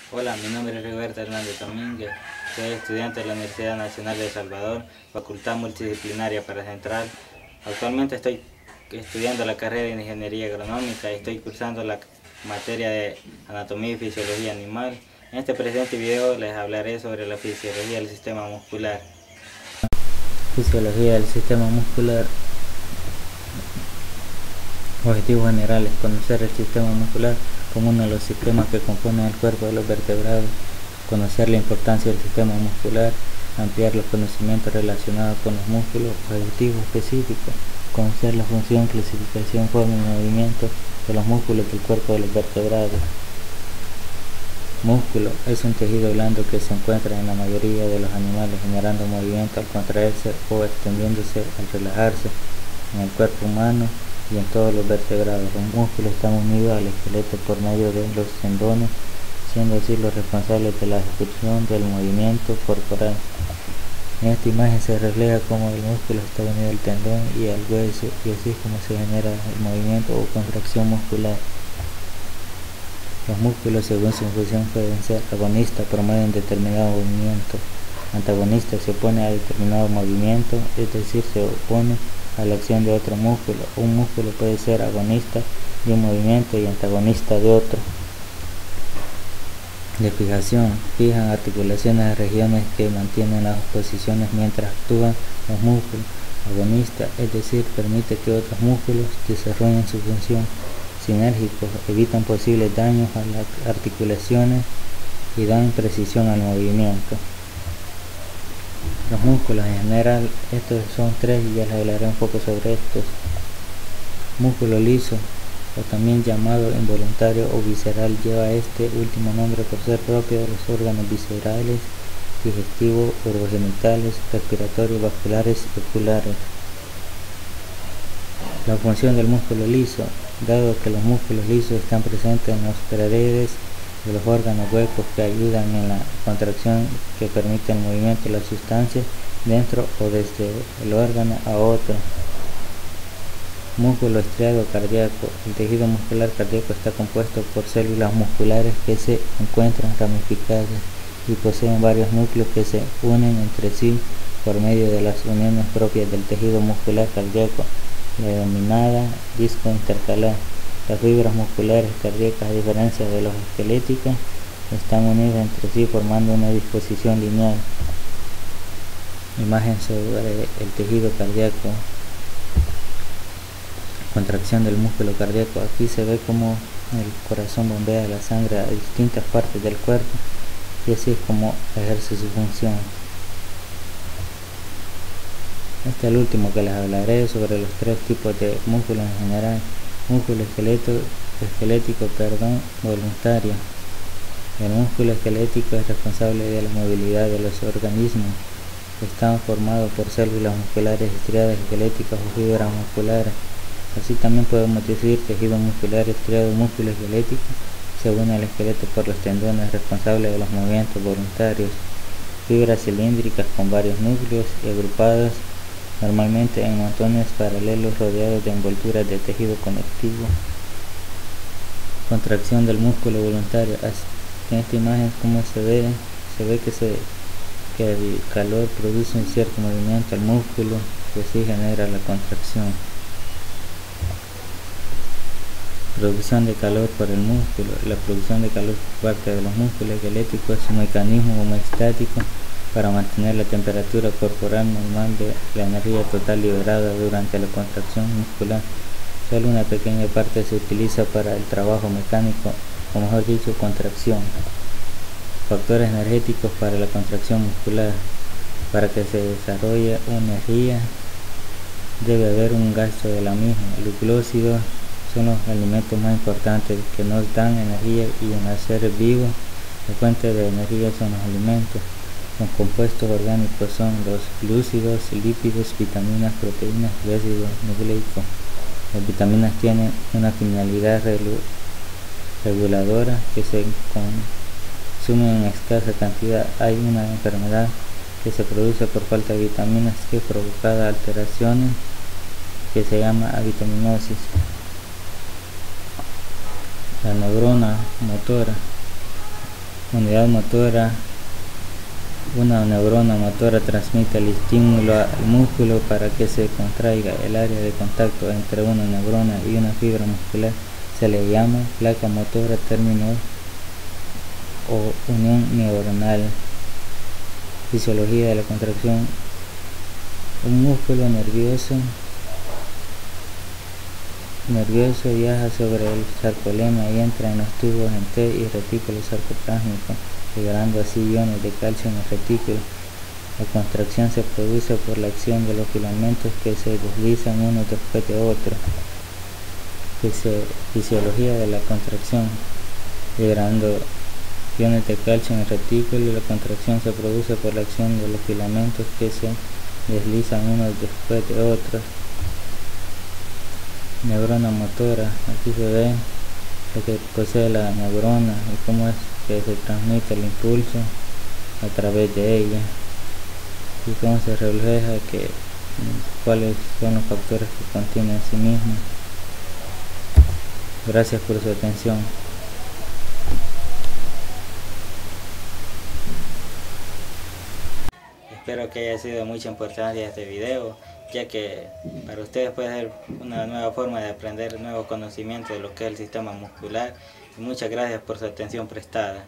Hola, mi nombre es Rigoberto Hernández Domínguez, soy estudiante de la Universidad Nacional de El Salvador, Facultad Multidisciplinaria Paracentral. Actualmente estoy estudiando la carrera de Ingeniería Agronómica y estoy cursando la materia de Anatomía y Fisiología Animal. En este presente video les hablaré sobre la fisiología del sistema muscular. Fisiología del sistema muscular. Objetivos generales: conocer el sistema muscular como uno de los sistemas que componen el cuerpo de los vertebrados, conocer la importancia del sistema muscular, ampliar los conocimientos relacionados con los músculos, objetivos específicos, conocer la función, clasificación, forma y movimiento de los músculos del cuerpo de los vertebrados. Músculo es un tejido blando que se encuentra en la mayoría de los animales, generando movimiento al contraerse o extendiéndose al relajarse. En el cuerpo humano y en todos los vertebrados, los músculos están unidos al esqueleto por medio de los tendones, siendo así los responsables de la ejecución del movimiento corporal. En esta imagen se refleja cómo el músculo está unido al tendón y al hueso, y así es como se genera el movimiento o contracción muscular. Los músculos, según su función, pueden ser agonistas, promueven determinado movimiento; antagonista, se opone a determinado movimiento, es decir, se opone a la acción de otro músculo. Un músculo puede ser agonista de un movimiento y antagonista de otro. De fijación: fijan articulaciones de regiones que mantienen las posiciones mientras actúan los músculos. Agonista, es decir, permite que otros músculos desarrollen su función. Sinérgicos, evitan posibles daños a las articulaciones y dan precisión al movimiento. Los músculos en general, estos son tres y ya les hablaré un poco sobre estos. Músculo liso, o también llamado involuntario o visceral, lleva este último nombre por ser propio de los órganos viscerales, digestivos, urogenitales, respiratorios, vasculares y oculares. La función del músculo liso: dado que los músculos lisos están presentes en las paredes de los órganos huecos que ayudan en la contracción que permite el movimiento de las sustancias dentro o desde el órgano a otro. Músculo estriado cardíaco: el tejido muscular cardíaco está compuesto por células musculares que se encuentran ramificadas y poseen varios núcleos que se unen entre sí por medio de las uniones propias del tejido muscular cardíaco, la denominada disco intercalar. Las fibras musculares cardíacas, a diferencia de las esqueléticas, están unidas entre sí formando una disposición lineal. Imagen sobre el tejido cardíaco. Contracción del músculo cardíaco: aquí se ve cómo el corazón bombea la sangre a distintas partes del cuerpo, y así es como ejerce su función. Este es el último que les hablaré, sobre los tres tipos de músculos en general. Músculo esquelético voluntario. El músculo esquelético es responsable de la movilidad de los organismos. Están formados por células musculares estriadas esqueléticas o fibras musculares. Así también podemos decir tejido muscular estriado, músculo esquelético. Se une al esqueleto por los tendones responsables de los movimientos voluntarios. Fibras cilíndricas con varios núcleos y agrupadas normalmente en montones paralelos rodeados de envolturas de tejido conectivo. Contracción del músculo voluntario: en esta imagen como se ve que el calor produce un cierto movimiento al músculo, que así genera la contracción. Producción de calor por el músculo: la producción de calor por parte de los músculos esqueléticos es un mecanismo homeostático para mantener la temperatura corporal normal de la energía total liberada durante la contracción muscular. Solo una pequeña parte se utiliza para el trabajo mecánico, o mejor dicho, contracción. Factores energéticos para la contracción muscular: para que se desarrolle energía debe haber un gasto de la misma. Los glúcidos son los alimentos más importantes que nos dan energía, y en los seres vivos la fuente de energía son los alimentos. Los compuestos orgánicos son los glúcidos, lípidos, vitaminas, proteínas y ácido nucleico. Las vitaminas tienen una finalidad reguladora, que se consumen en escasa cantidad. Hay una enfermedad que se produce por falta de vitaminas que provoca alteraciones que se llama avitaminosis. La neurona motora: unidad motora. Una neurona motora transmite el estímulo al músculo para que se contraiga. El área de contacto entre una neurona y una fibra muscular se le llama placa motora, término o unión neuronal. Fisiología de la contracción. Un músculo nervioso viaja sobre el sarcolema y entra en los tubos en T y retículo sarcoplásmico, liberando así iones de calcio en el retículo. La contracción se produce por la acción de los filamentos que se deslizan uno después de otro. Fisiología de la contracción. Liberando iones de calcio en el retículo, la contracción se produce por la acción de los filamentos que se deslizan uno después de otro. Neurona motora. Aquí se ve lo que posee la neurona y cómo es que se transmite el impulso a través de ella y cómo se refleja cuáles son los factores que contiene en sí mismo. Gracias por su atención. Espero que haya sido de mucha importancia este video, ya que para ustedes puede ser una nueva forma de aprender nuevos conocimientos de lo que es el sistema muscular. Y muchas gracias por su atención prestada.